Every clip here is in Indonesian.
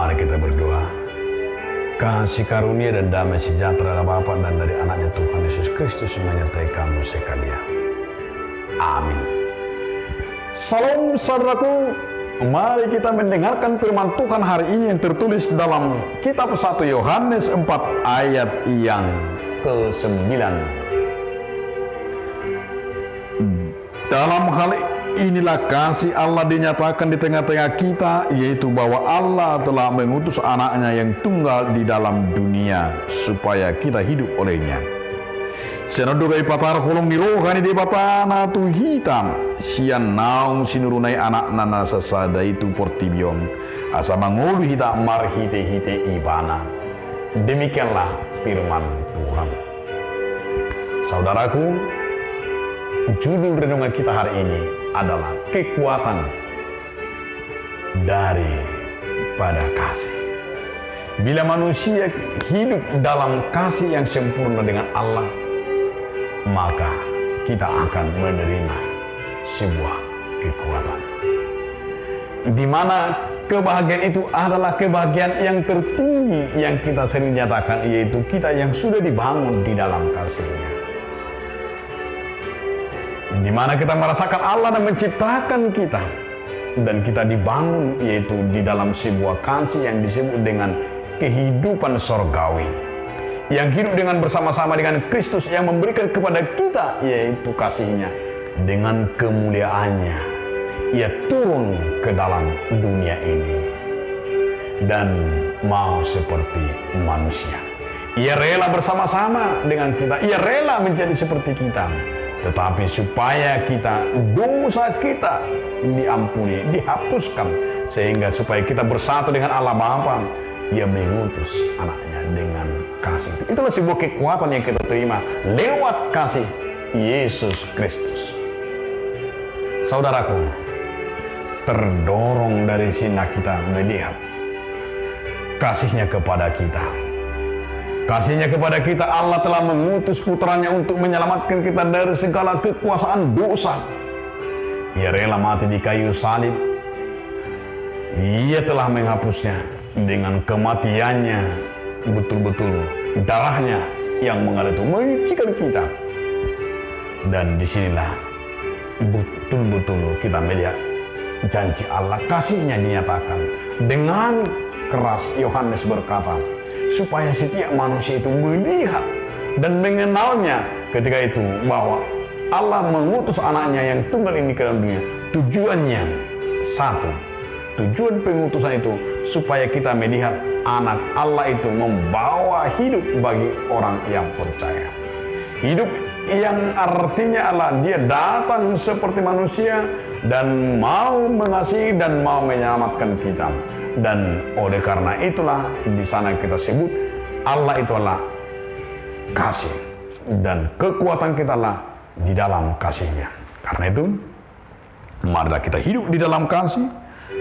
Mari kita berdoa. Kasih karunia dan damai sejahtera dari Bapa dan dari anaknya Tuhan Yesus Kristus menyertai kamu sekalian. Amin. Salam saudaraku. Mari kita mendengarkan firman Tuhan hari ini yang tertulis dalam kitab 1 Yohanes 4 ayat yang ke-9. Dalam hal inilah kasih Allah dinyatakan di tengah-tengah kita, yaitu bahwa Allah telah mengutus anaknya yang tunggal di dalam dunia supaya kita hidup olehnya. Senadugai patar hulung di rohani di batana tu hitam sian naung sinurunai anak nana sesada itu portibion asa mangulu hita marhite-hite ibana. Demikianlah firman Tuhan. Saudaraku, judul renungan kita hari ini adalah kekuatan daripada kasih. Bila manusia hidup dalam kasih yang sempurna dengan Allah, maka kita akan menerima sebuah kekuatan, di mana kebahagiaan itu adalah kebahagiaan yang tertinggi yang kita sering nyatakan, yaitu kita yang sudah dibangun di dalam kasih-Nya, di mana kita merasakan Allah dan menciptakan kita, dan kita dibangun yaitu di dalam sebuah kasih yang disebut dengan kehidupan sorgawi, yang hidup dengan bersama-sama dengan Kristus yang memberikan kepada kita yaitu kasih-Nya. Dengan kemuliaannya Ia turun ke dalam dunia ini dan mau seperti manusia. Ia rela bersama-sama dengan kita, Ia rela menjadi seperti kita, tetapi supaya kita, dosa kita diampuni, dihapuskan, sehingga supaya kita bersatu dengan Allah Bapa, Ia mengutus anaknya dengan kasih. Itulah sebuah kekuatan yang kita terima lewat kasih Yesus Kristus. Saudaraku, terdorong dari sini kita melihat kasih-Nya kepada kita. Kasih-Nya kepada kita, Allah telah mengutus putranya untuk menyelamatkan kita dari segala kekuasaan dosa. Ia rela mati di kayu salib. Ia telah menghapusnya dengan kematiannya, betul-betul darahnya yang mengalir itu menyucikan kita. Dan disinilah betul-betul kita melihat janji Allah, kasih-Nya dinyatakan dengan keras. Yohanes berkata, supaya setiap manusia itu melihat dan mengenalnya ketika itu, bahwa Allah mengutus anaknya yang tunggal ini ke dalam dunia. Tujuannya satu, tujuan pengutusan itu supaya kita melihat anak Allah itu membawa hidup bagi orang yang percaya. Hidup yang artinya Allah, Dia datang seperti manusia dan mau mengasihi dan mau menyelamatkan kita. Dan oleh karena itulah di sana kita sebut Allah itu adalah kasih, dan kekuatan kita lah di dalam kasih-Nya. Karena itu, marilah kita hidup di dalam kasih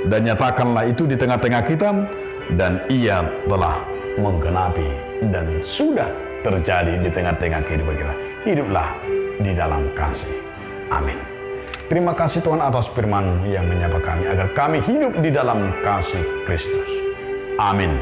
dan nyatakanlah itu di tengah-tengah kita, dan Ia telah menggenapi dan sudah terjadi di tengah-tengah kehidupan kita. Hiduplah di dalam kasih. Amin. Terima kasih Tuhan atas firman yang menyapa kami, agar kami hidup di dalam kasih Kristus. Amin.